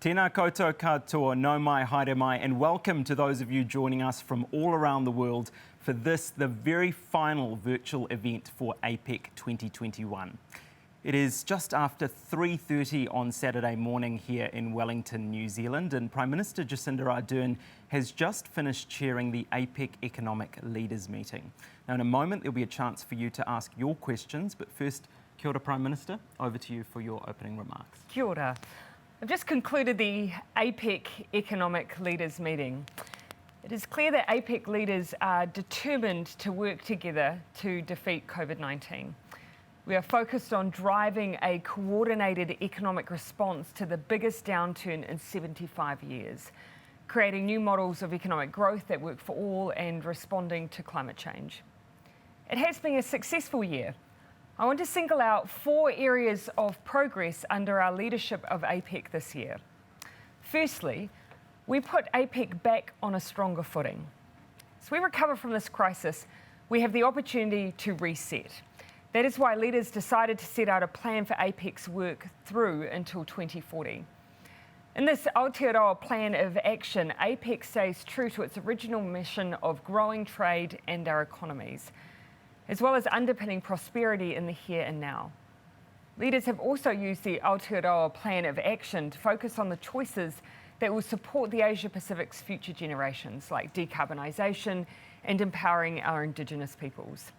Tēnā koutou katoa, no mai, haere mai, and welcome to those of you joining us from all around the world for this, the very final virtual event for Apec 2021. It is just after 3:30 on Saturday morning here in Wellington, New Zealand, and Prime Minister Jacinda Ardern has just finished chairing the Apec Economic Leaders Meeting. Now, in a moment, there'll be a chance for you to ask your questions, but first, kia ora, Prime Minister, over to you for your opening remarks. Kia ora. I've just concluded the Apec Economic Leaders meeting. It is clear that Apec leaders are determined to work together to defeat COVID-19. We are focused on driving a coordinated economic response to the biggest downturn in 75 years, creating new models of economic growth that work for all and responding to climate change. It has been a successful year. I want to single out 4 areas of progress under our leadership of Apec this year. Firstly, we put Apec back on a stronger footing. As we recover from this crisis, we have the opportunity to reset. That is why leaders decided to set out a plan for Apec's work through until 2040. In this Aotearoa plan of action, Apec stays true to its original mission of growing trade and our economies, as well as underpinning prosperity in the here and now. Leaders have also used the Aotearoa plan of action to focus on the choices that will support the Asia-Pacific's future generations, like decarbonisation and empowering our Indigenous peoples.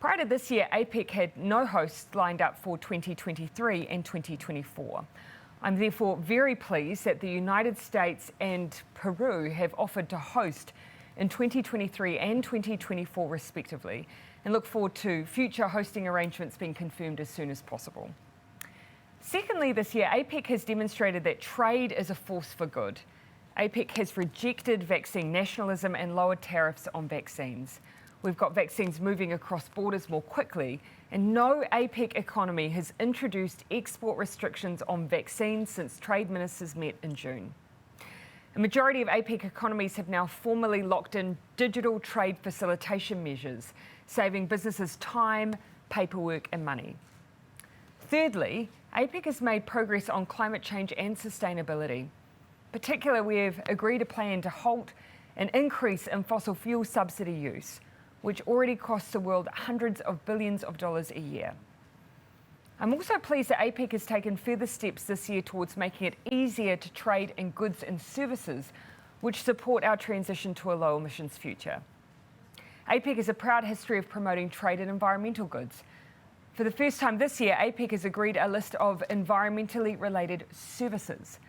Prior to this year, Apec had no hosts lined up for 2023 and 2024. I'm therefore very pleased that the United States and Peru have offered to host in 2023 and 2024 respectively, and look forward to future hosting arrangements being confirmed as soon as possible. Secondly, this year, Apec has demonstrated that trade is a force for good. Apec has rejected vaccine nationalism and lowered tariffs on vaccines. We've got vaccines moving across borders more quickly, and no Apec economy has introduced export restrictions on vaccines since trade ministers met in June. A majority of Apec economies have now formally locked in digital trade facilitation measures, saving businesses time, paperwork and money. Thirdly, Apec has made progress on climate change and sustainability. Particularly, we have agreed a plan to halt an increase in fossil fuel subsidy use, which already costs the world hundreds of billions of dollars a year. I'm also pleased that Apec has taken further steps this year towards making it easier to trade in goods and services which support our transition to a low emissions future. Apec has a proud history of promoting trade in environmental goods. For the first time this year, Apec has agreed a list of environmentally related services.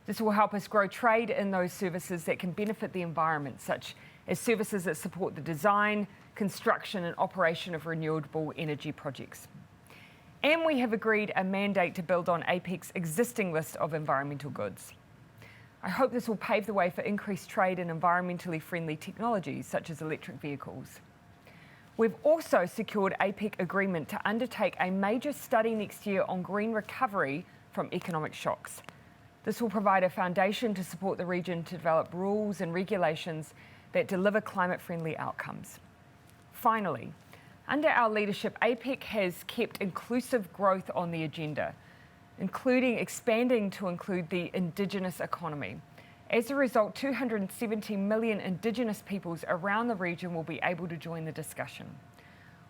This will help us grow trade in those services that can benefit the environment, such as services that support the design, construction and operation of renewable energy projects. And we have agreed a mandate to build on Apec's existing list of environmental goods. I hope this will pave the way for increased trade in environmentally friendly technologies such as electric vehicles. We've also secured Apec agreement to undertake a major study next year on green recovery from economic shocks. This will provide a foundation to support the region to develop rules and regulations that deliver climate-friendly outcomes. Finally, under our leadership, Apec has kept inclusive growth on the agenda, including expanding to include the Indigenous economy. As a result, 270 million Indigenous peoples around the region will be able to join the discussion.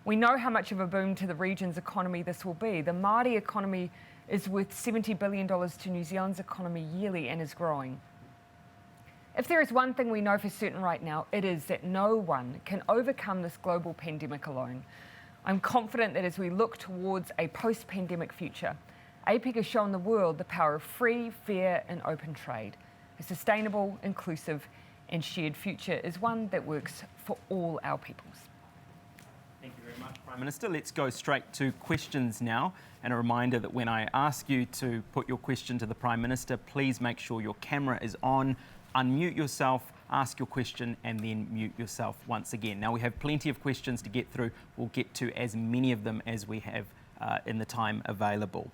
We know how much of a boom to the region's economy this will be. The Māori economy is worth $70 billion to New Zealand's economy yearly and is growing. If there is one thing we know for certain right now, it is that no one can overcome this global pandemic alone. I'm confident that as we look towards a post-pandemic future, Apec has shown the world the power of free, fair and open trade. A sustainable, inclusive and shared future is one that works for all our peoples. Thank you very much, Prime Minister. Let's go straight to questions now. And a reminder that when I ask you to put your question to the Prime Minister, please make sure your camera is on. Unmute yourself, ask your question and then mute yourself once again. Now we have plenty of questions to get through. We'll get to as many of them as we have in the time available.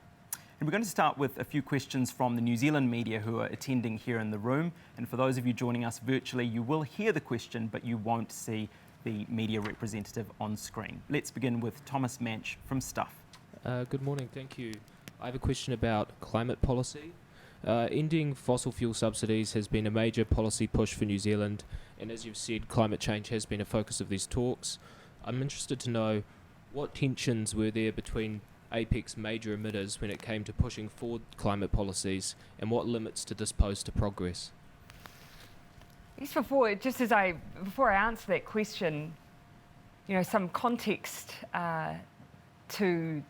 And we're going to start with a few questions from the New Zealand media who are attending here in the room. And for those of you joining us virtually, you will hear the question, but you won't see the media representative on screen. Let's begin with Thomas Manch from Stuff. Good morning, thank you. I have a question about climate policy. Ending fossil fuel subsidies has been a major policy push for New Zealand, and as you've said, climate change has been a focus of these talks. I'm interested to know what tensions were there between APEC's major emitters when it came to pushing forward climate policies, and what limits did this pose to progress? Before I answer that question, some context to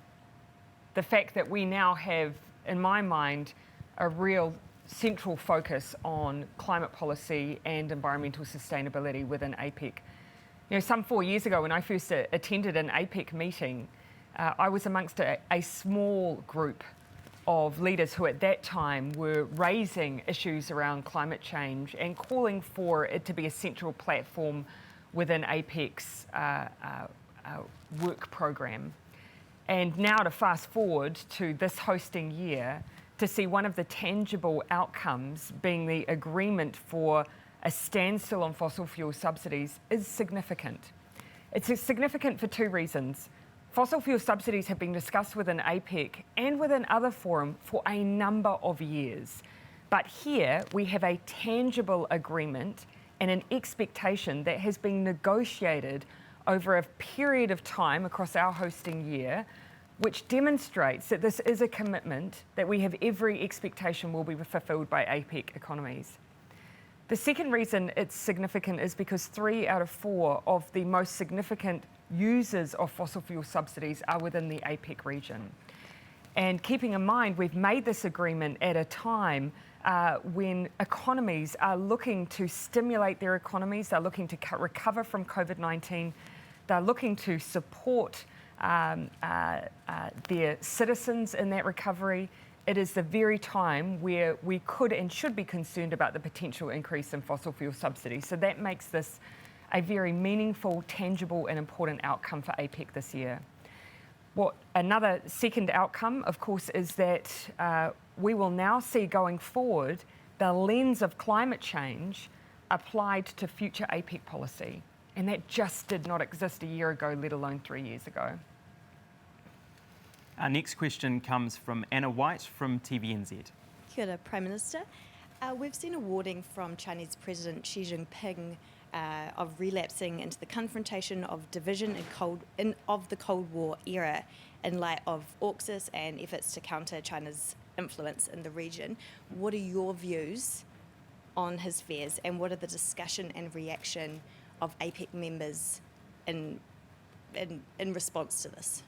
the fact that we now have, in my mind, a real central focus on climate policy and environmental sustainability within APEC. Some 4 years ago, when I first attended an APEC meeting, I was amongst a small group of leaders who at that time were raising issues around climate change and calling for it to be a central platform within APEC's work program. And now to fast forward to this hosting year, to see one of the tangible outcomes being the agreement for a standstill on fossil fuel subsidies is significant. It's significant for two reasons. Fossil fuel subsidies have been discussed within APEC and within other forums for a number of years. But here we have a tangible agreement and an expectation that has been negotiated over a period of time across our hosting year, which demonstrates that this is a commitment that we have every expectation will be fulfilled by APEC economies. The second reason it's significant is because 3 out of 4 of the most significant users of fossil fuel subsidies are within the APEC region. And keeping in mind, we've made this agreement at a time when economies are looking to stimulate their economies, they're looking to recover from COVID-19, they're looking to support their citizens in that recovery. It is the very time where we could and should be concerned about the potential increase in fossil fuel subsidies. So that makes this a very meaningful, tangible and important outcome for APEC this year. Another second outcome, of course, is that we will now see going forward the lens of climate change applied to future APEC policy. And that just did not exist a year ago, let alone 3 years ago. Our next question comes from Anna White from TVNZ. Kia ora, Prime Minister. We've seen a warning from Chinese President Xi Jinping of relapsing into the confrontation of division of the Cold War era in light of AUKUS and efforts to counter China's influence in the region. What are your views on his fears, and what are the discussion and reaction of APEC members in response to this?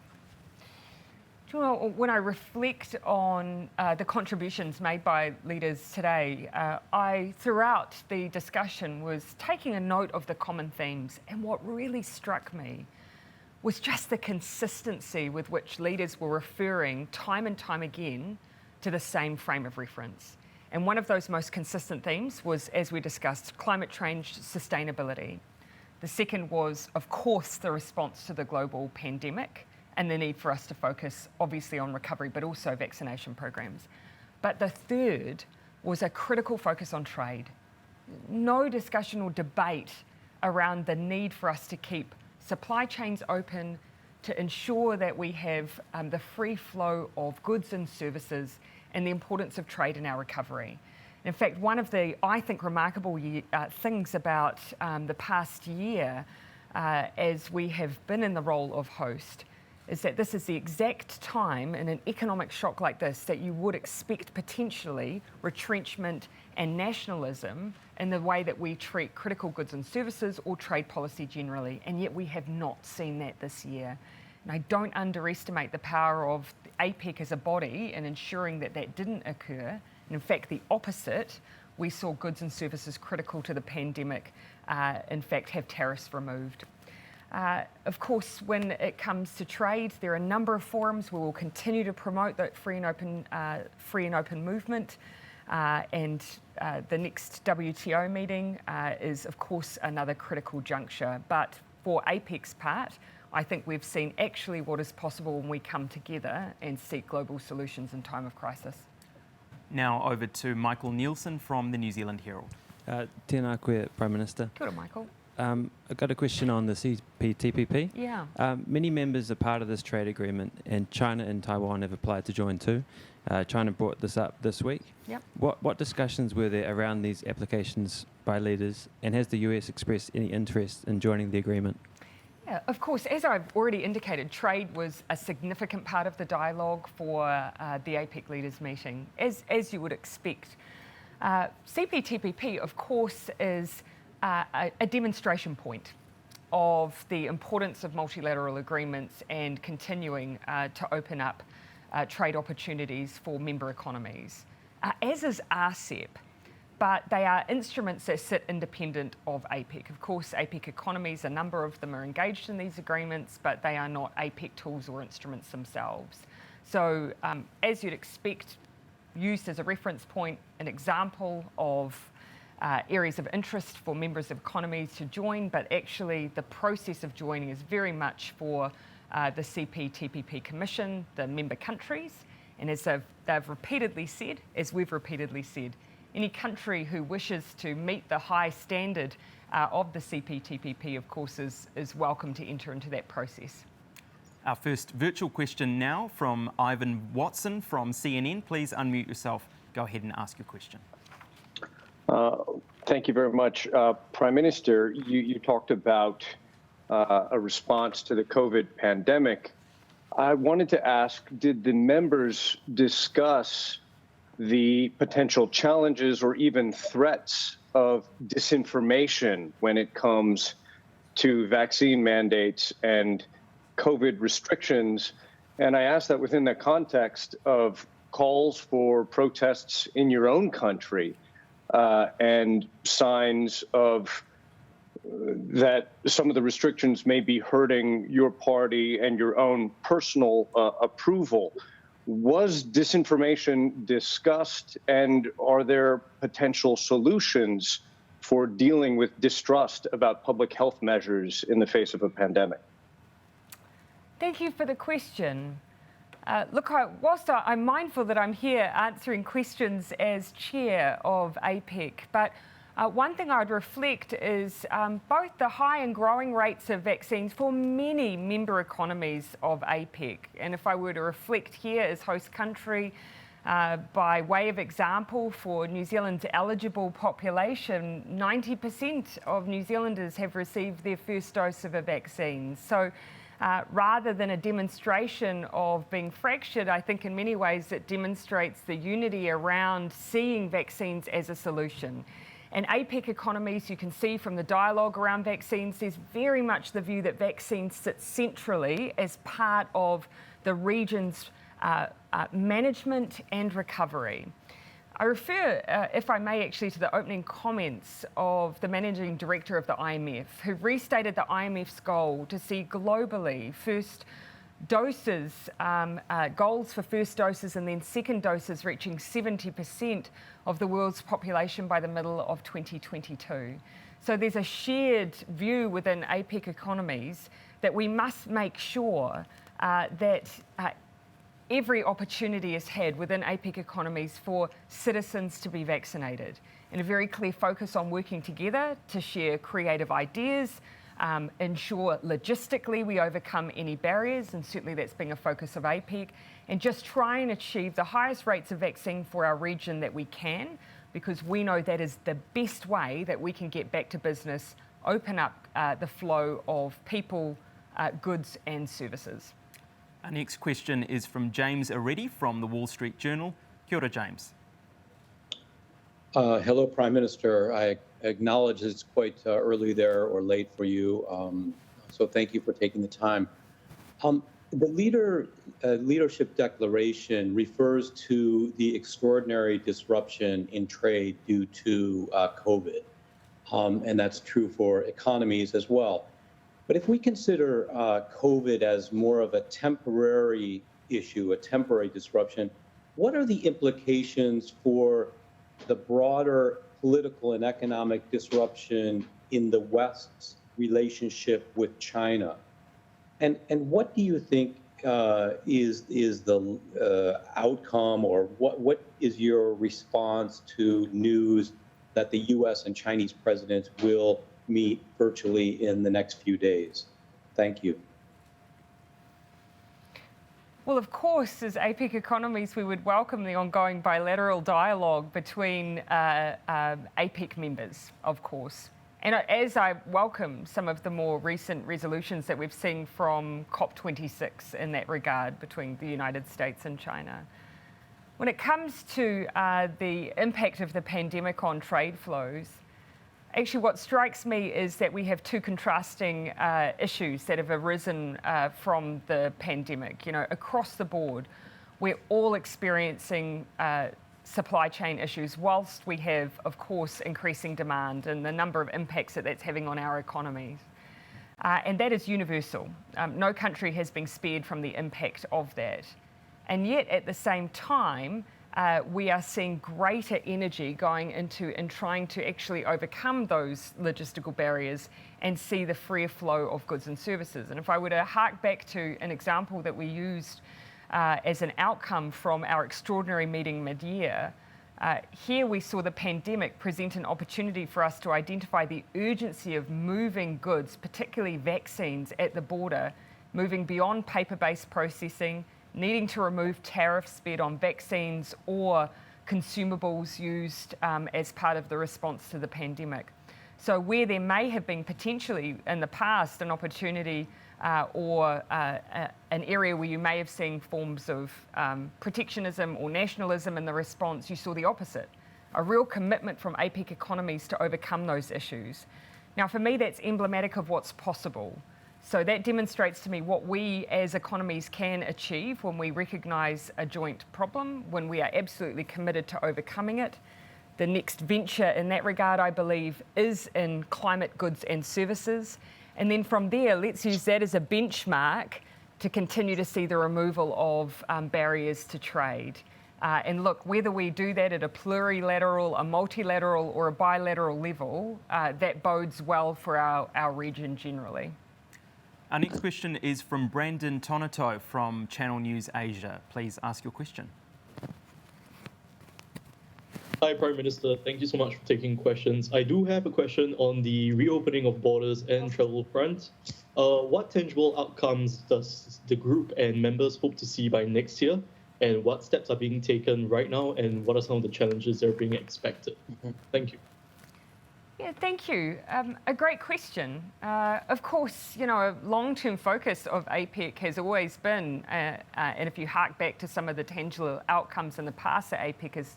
Well, when I reflect on the contributions made by leaders today, I, throughout the discussion, was taking a note of the common themes. And what really struck me was just the consistency with which leaders were referring time and time again to the same frame of reference. And one of those most consistent themes was, as we discussed, climate change sustainability. The second was, of course, the response to the global pandemic and the need for us to focus obviously on recovery, but also vaccination programs. But the third was a critical focus on trade. No discussion or debate around the need for us to keep supply chains open, to ensure that we have the free flow of goods and services, and the importance of trade in our recovery. In fact, one of the, I think, remarkable things about the past year, as we have been in the role of host, is that this is the exact time in an economic shock like this that you would expect potentially retrenchment and nationalism in the way that we treat critical goods and services or trade policy generally, and yet we have not seen that this year. And I don't underestimate the power of APEC as a body in ensuring that that didn't occur. And in fact, the opposite, we saw goods and services critical to the pandemic, in fact, have tariffs removed. Of course, when it comes to trade, there are a number of forums where we'll continue to promote that free and open movement. And the next WTO meeting is, of course, another critical juncture. But for APEC's part, I think we've seen actually what is possible when we come together and seek global solutions in time of crisis. Now over to Michael Nielsen from the New Zealand Herald. Tēnā koe, Prime Minister. Kia ora, Michael. I've got a question on the CPTPP. Yeah. Many members are part of this trade agreement, and China and Taiwan have applied to join too. China brought this up this week. Yep. What discussions were there around these applications by leaders, and has the US expressed any interest in joining the agreement? Yeah, of course, as I've already indicated, trade was a significant part of the dialogue for the APEC leaders meeting, as you would expect. CPTPP, of course, is a demonstration point of the importance of multilateral agreements and continuing to open up trade opportunities for member economies, as is RCEP. But they are instruments that sit independent of APEC. Of course, APEC economies, a number of them are engaged in these agreements, but they are not APEC tools or instruments themselves. So, as you'd expect, used as a reference point, an example of areas of interest for members of economies to join, but actually the process of joining is very much for the CPTPP Commission, the member countries, and as they've repeatedly said, as we've repeatedly said, any country who wishes to meet the high standard of the CPTPP, of course, is welcome to enter into that process. Our first virtual question now from Ivan Watson from CNN. Please unmute yourself. Go ahead and ask your question. Thank you very much. Prime Minister, you talked about a response to the COVID pandemic. I wanted to ask, did the members discuss the potential challenges or even threats of disinformation when it comes to vaccine mandates and COVID restrictions? And I ask that within the context of calls for protests in your own country and signs of that some of the restrictions may be hurting your party and your own personal approval. Was disinformation discussed, and are there potential solutions for dealing with distrust about public health measures in the face of a pandemic? Thank you for the question. Look, whilst I'm mindful that I'm here answering questions as chair of APEC, but one thing I'd reflect is both the high and growing rates of vaccines for many member economies of APEC. And if I were to reflect here as host country, by way of example, for New Zealand's eligible population, 90% of New Zealanders have received their first dose of a vaccine. So rather than a demonstration of being fractured, I think in many ways it demonstrates the unity around seeing vaccines as a solution. And APEC economies, you can see from the dialogue around vaccines, there's very much the view that vaccines sit centrally as part of the region's management and recovery. I refer, if I may, actually to the opening comments of the Managing Director of the IMF, who restated the IMF's goal to see globally first doses, goals for first doses and then second doses reaching 70% of the world's population by the middle of 2022. So there's a shared view within APEC economies that we must make sure that every opportunity is had within APEC economies for citizens to be vaccinated, and a very clear focus on working together to share creative ideas, ensure logistically we overcome any barriers, and certainly that's been a focus of APEC, and just try and achieve the highest rates of vaccine for our region that we can, because we know that is the best way that we can get back to business, open up the flow of people, goods and services. Our next question is from James Aretti from the Wall Street Journal. Kia ora, James. Hello, Prime Minister. I acknowledge it's quite early there or late for you, so thank you for taking the time. The leadership declaration refers to the extraordinary disruption in trade due to COVID, and that's true for economies as well. But if we consider COVID as more of a temporary issue, a temporary disruption, what are the implications for the broader political and economic disruption in the West's relationship with China? And what do you think is the outcome, or what is your response to news that the U.S. and Chinese presidents will meet virtually in the next few days? Thank you. Well, of course, as APEC economies, we would welcome the ongoing bilateral dialogue between APEC members, of course. And as I welcome some of the more recent resolutions that we've seen from COP26 in that regard between the United States and China. When it comes to the impact of the pandemic on trade flows, actually what strikes me is that we have two contrasting issues that have arisen from the pandemic. You know, across the board, we're all experiencing supply chain issues, whilst we have, of course, increasing demand and the number of impacts that that's having on our economies. And that is universal. No country has been spared from the impact of that. And yet, at the same time, we are seeing greater energy going into and trying to actually overcome those logistical barriers and see the freer flow of goods and services. And if I were to hark back to an example that we used as an outcome from our extraordinary meeting mid-year, here we saw the pandemic present an opportunity for us to identify the urgency of moving goods, particularly vaccines, at the border, moving beyond paper-based processing, needing to remove tariffs spared on vaccines or consumables used as part of the response to the pandemic. So where there may have been potentially in the past an opportunity or an area where you may have seen forms of protectionism or nationalism in the response, you saw the opposite, a real commitment from APEC economies to overcome those issues. Now, for me, that's emblematic of what's possible. So that demonstrates to me what we as economies can achieve when we recognise a joint problem, when we are absolutely committed to overcoming it. The next venture in that regard, I believe, is in climate goods and services. And then from there, let's use that as a benchmark to continue to see the removal of barriers to trade. And look, whether we do that at a plurilateral, a multilateral or a bilateral level, that bodes well for our region generally. Our next question is from Brandon Tonato from Channel News Asia. Please ask your question. Hi, Prime Minister. Thank you so much for taking questions. I do have a question on the reopening of borders and travel front. What tangible outcomes does the group and members hope to see by next year? And what steps are being taken right now? And what are some of the challenges that are being expected? Thank you. Yeah, thank you. A great question. Of course, you know, a long-term focus of APEC has always been, and if you hark back to some of the tangible outcomes in the past that APEC has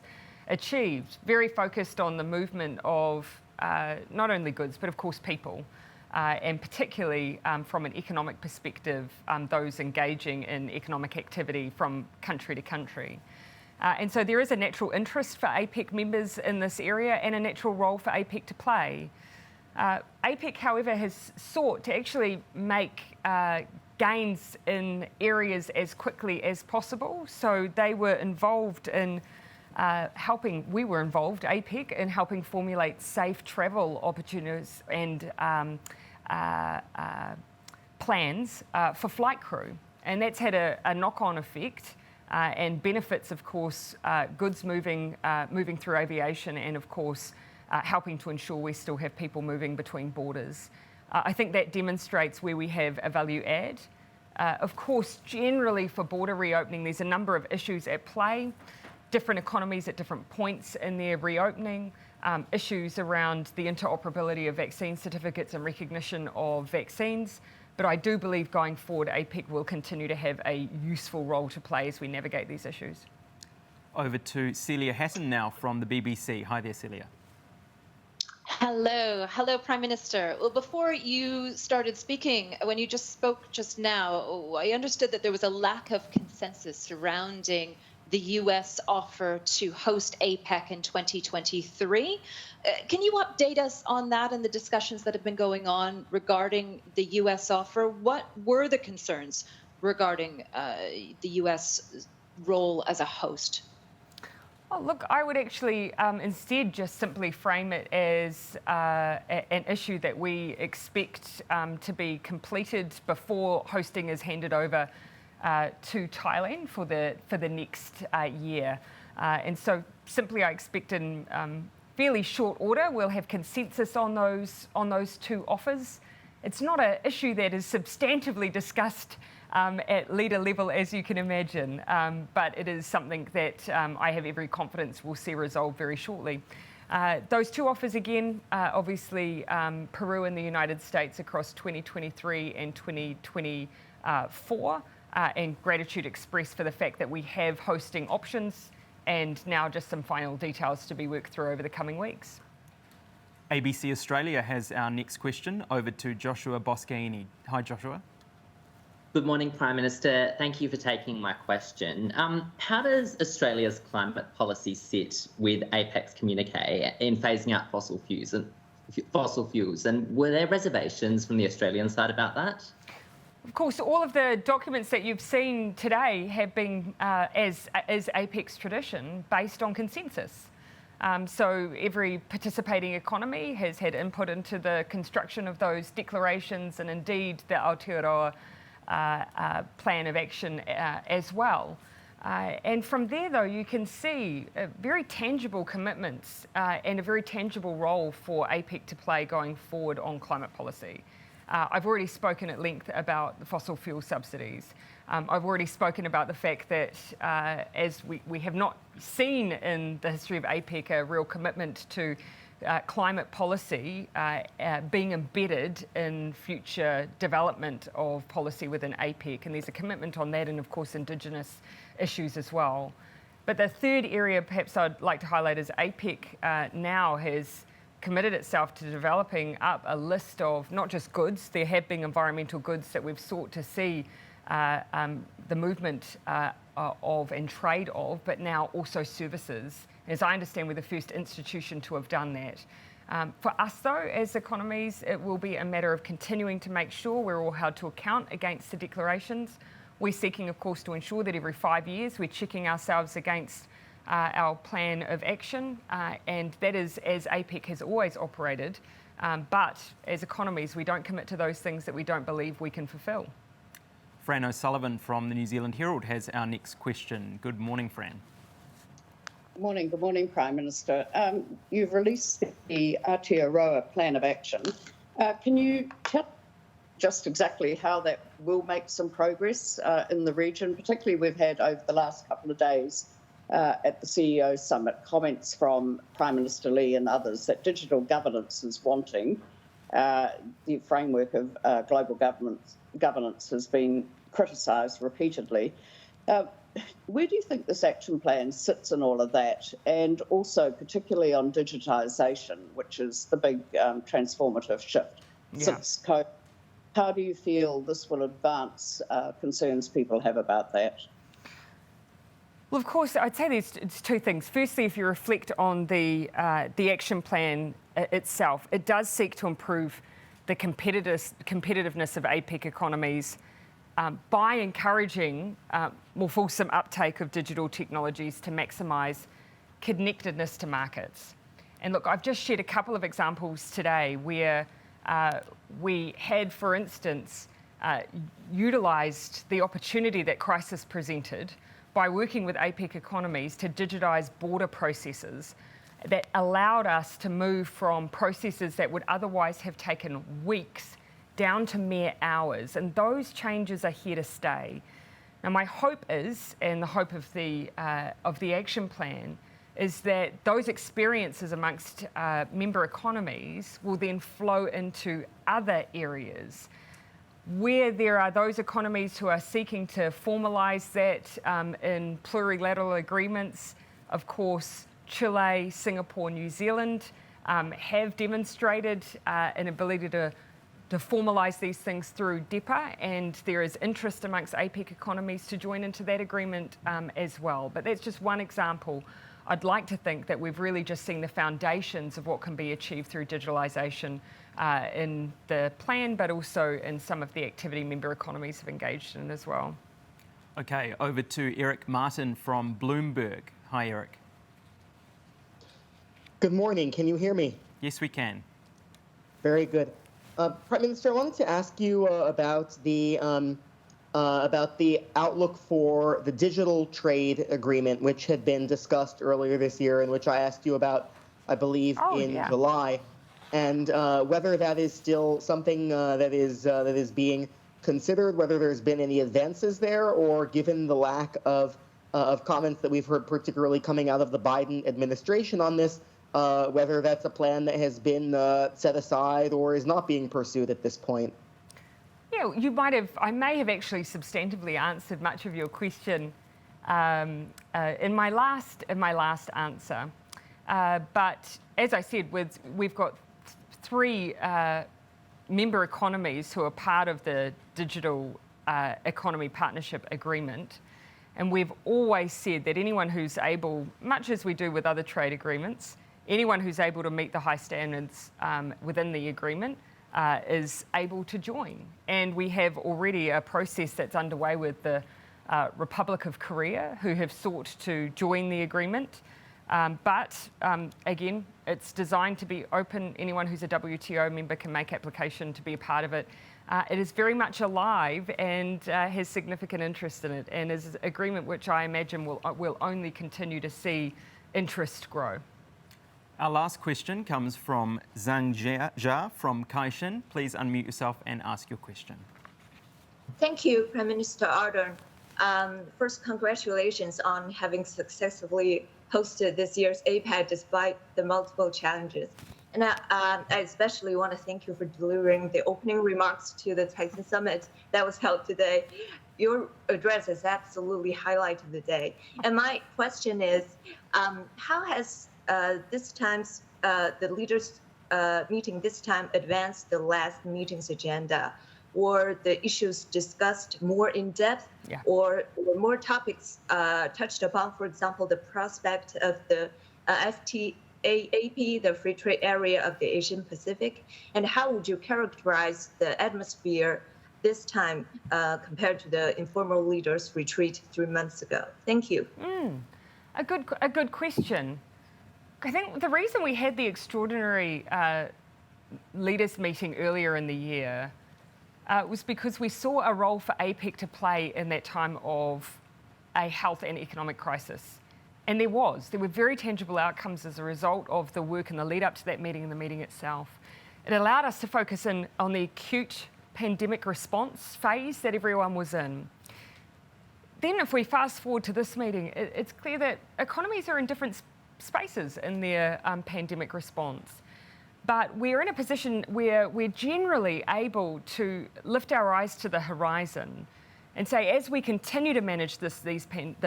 achieved, very focused on the movement of not only goods, but of course people, and particularly from an economic perspective, those engaging in economic activity from country to country. And so there is a natural interest for APEC members in this area and a natural role for APEC to play. APEC, however, has sought to actually make gains in areas as quickly as possible. So they were involved in we were involved, APEC, in helping formulate safe travel opportunities and plans for flight crew. And that's had a knock-on effect. And benefits, of course, goods moving through aviation and, of course, helping to ensure we still have people moving between borders. I think that demonstrates where we have a value add. Of course, generally for border reopening, there's a number of issues at play, different economies at different points in their reopening, issues around the interoperability of vaccine certificates and recognition of vaccines. But I do believe going forward, APEC will continue to have a useful role to play as we navigate these issues. Over to Celia Hatton now from the BBC. Hi there, Celia. Hello, Prime Minister. Well, before you started speaking, when you just spoke just now, I understood that there was a lack of consensus surrounding the US offer to host APEC in 2023. Can you update us on that and the discussions that have been going on regarding the US offer? What were the concerns regarding the US role as a host? Well, look, I would actually instead just simply frame it as an issue that we expect to be completed before hosting is handed over to Thailand for the next year. And so simply I expect in fairly short order, we'll have consensus on those two offers. It's not an issue that is substantively discussed at leader level, as you can imagine, but it is something that I have every confidence we'll see resolved very shortly. Those two offers again, obviously Peru and the United States across 2023 and 2024, and gratitude expressed for the fact that we have hosting options and now just some final details to be worked through over the coming weeks. ABC Australia has our next question. Over to Joshua Boscaini. Hi, Joshua. Good morning, Prime Minister. Thank you for taking my question. How does Australia's climate policy sit with Apec's communique in phasing out fossil fuels? And were there reservations from the Australian side about that? Of course, all of the documents that you've seen today have been, as Apec's tradition, based on consensus. So every participating economy has had input into the construction of those declarations and indeed the Aotearoa plan of action as well. And from there, though, you can see very tangible commitments and a very tangible role for Apec to play going forward on climate policy. I've already spoken at length about the fossil fuel subsidies. I've already spoken about the fact that as we have not seen in the history of Apec a real commitment to climate policy being embedded in future development of policy within Apec, and there's a commitment on that and of course Indigenous issues as well. But the third area perhaps I'd like to highlight is Apec now has committed itself to developing up a list of not just goods, there have been environmental goods that we've sought to see the movement of and trade of, but now also services. As I understand, we're the first institution to have done that. For us, though, as economies, it will be a matter of continuing to make sure we're all held to account against the declarations. We're seeking, of course, to ensure that every 5 years we're checking ourselves against our plan of action, and that is as Apec has always operated. But as economies, we don't commit to those things that we don't believe we can fulfil. Fran O'Sullivan from the New Zealand Herald has our next question. Good morning, Fran. Good morning, Prime Minister. You've released the Aotearoa plan of action. Can you tell just exactly how that will make some progress in the region? Particularly, we've had over the last couple of days at the CEO Summit comments from Prime Minister Lee and others that digital governance is wanting. The framework of global governance has been criticised repeatedly. Where do you think this action plan sits in all of that, and also particularly on digitisation, which is the big transformative shift since COVID? How do you feel this will advance concerns people have about that? Well, of course, I'd say it's two things. Firstly, if you reflect on the action plan itself, it does seek to improve the competitiveness of Apec economies by encouraging more fulsome uptake of digital technologies to maximise connectedness to markets. And look, I've just shared a couple of examples today where we had, for instance, utilised the opportunity that crisis presented by working with Apec economies to digitise border processes that allowed us to move from processes that would otherwise have taken weeks down to mere hours, and those changes are here to stay. Now, my hope is, and the hope of the action plan, is that those experiences amongst member economies will then flow into other areas where there are those economies who are seeking to formalise that in plurilateral agreements. Of course, Chile, Singapore, New Zealand have demonstrated an ability to formalise these things through DEPA, and there is interest amongst Apec economies to join into that agreement as well. But that's just one example. I'd like to think that we've really just seen the foundations of what can be achieved through digitalisation in the plan, but also in some of the activity member economies have engaged in as well. Okay, over to Eric Martin from Bloomberg. Hi, Eric. Good morning. Can you hear me? Yes, we can. Very good. Prime Minister, I wanted to ask you about the outlook for the digital trade agreement, which had been discussed earlier this year, and which I asked you about I believe, in July, and whether that is still something that is being considered, whether there's been any advances there, or given the lack of comments that we've heard, particularly coming out of the Biden administration on this, whether that's a plan that has been set aside or is not being pursued at this point. Yeah, I may have actually substantively answered much of your question in my last answer. But as I said, we've got 3 member economies who are part of the Digital Economy Partnership Agreement. And we've always said that anyone who's able, much as we do with other trade agreements, anyone who's able to meet the high standards within the agreement is able to join. And we have already a process that's underway with the Republic of Korea, who have sought to join the agreement. But again, it's designed to be open. Anyone who's a WTO member can make application to be a part of it. It is very much alive and has significant interest in it, and is an agreement which I imagine will only continue to see interest grow. Our last question comes from Zhang Jia from Kaishin. Please unmute yourself and ask your question. Thank you, Prime Minister Ardern. First, congratulations on having successfully hosted this year's APEC despite the multiple challenges. And I especially want to thank you for delivering the opening remarks to the Tyson Summit that was held today. Your address has absolutely highlighted the day. And my question is, how has this time's the leaders' meeting this time advanced the last meeting's agenda? Or the issues discussed more in depth, or more topics touched upon, for example, the prospect of the FTAAP, the Free Trade Area of the Asian Pacific, and how would you characterize the atmosphere this time compared to the informal leaders retreat 3 months ago? Thank you. A good question. I think the reason we had the extraordinary leaders meeting earlier in the year was because we saw a role for APEC to play in that time of a health and economic crisis. And there were very tangible outcomes as a result of the work in the lead up to that meeting and the meeting itself. It allowed us to focus in on the acute pandemic response phase that everyone was in. Then if we fast forward to this meeting, it's clear that economies are in different spaces in their pandemic response. But we're in a position where we're generally able to lift our eyes to the horizon and say, as we continue to manage the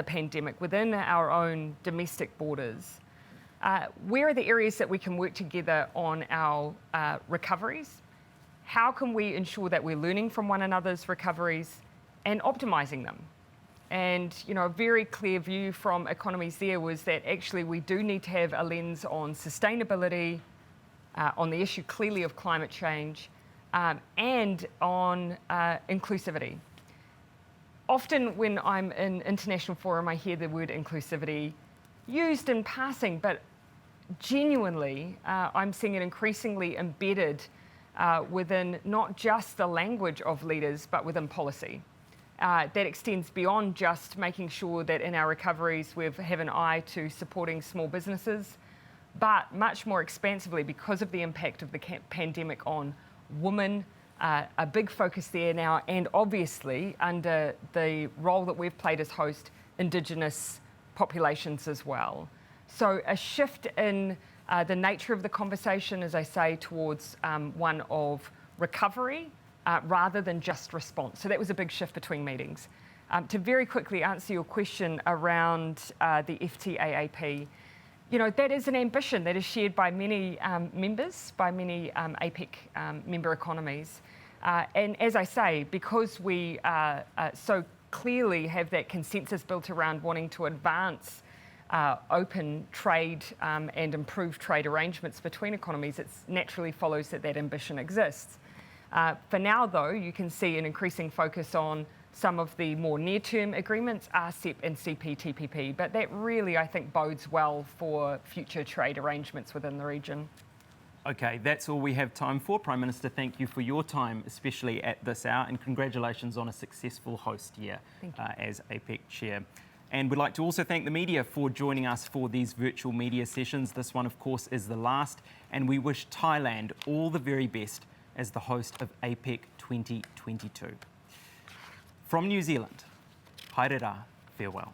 pandemic within our own domestic borders, where are the areas that we can work together on our recoveries? How can we ensure that we're learning from one another's recoveries and optimising them? And a very clear view from economies there was that actually we do need to have a lens on sustainability, on the issue clearly of climate change, and on inclusivity. Often when I'm in international forum, I hear the word inclusivity used in passing, but genuinely, I'm seeing it increasingly embedded within not just the language of leaders, but within policy. That extends beyond just making sure that in our recoveries we have an eye to supporting small businesses, but much more expansively because of the impact of the pandemic on women, a big focus there now, and obviously under the role that we've played as host, Indigenous populations as well. So a shift in the nature of the conversation, as I say, towards one of recovery rather than just response. So that was a big shift between meetings. To very quickly answer your question around the FTAAP, that is an ambition that is shared by many members, by many APEC member economies. And as I say, because we so clearly have that consensus built around wanting to advance open trade and improve trade arrangements between economies, it naturally follows that that ambition exists. For now, though, you can see an increasing focus on some of the more near-term agreements, RCEP and CPTPP, but that really, I think, bodes well for future trade arrangements within the region. Okay, that's all we have time for. Prime Minister, thank you for your time, especially at this hour, and congratulations on a successful host year as APEC Chair. And we'd like to also thank the media for joining us for these virtual media sessions. This one, of course, is the last, and we wish Thailand all the very best as the host of Apec 2022. From New Zealand, haere rā, farewell.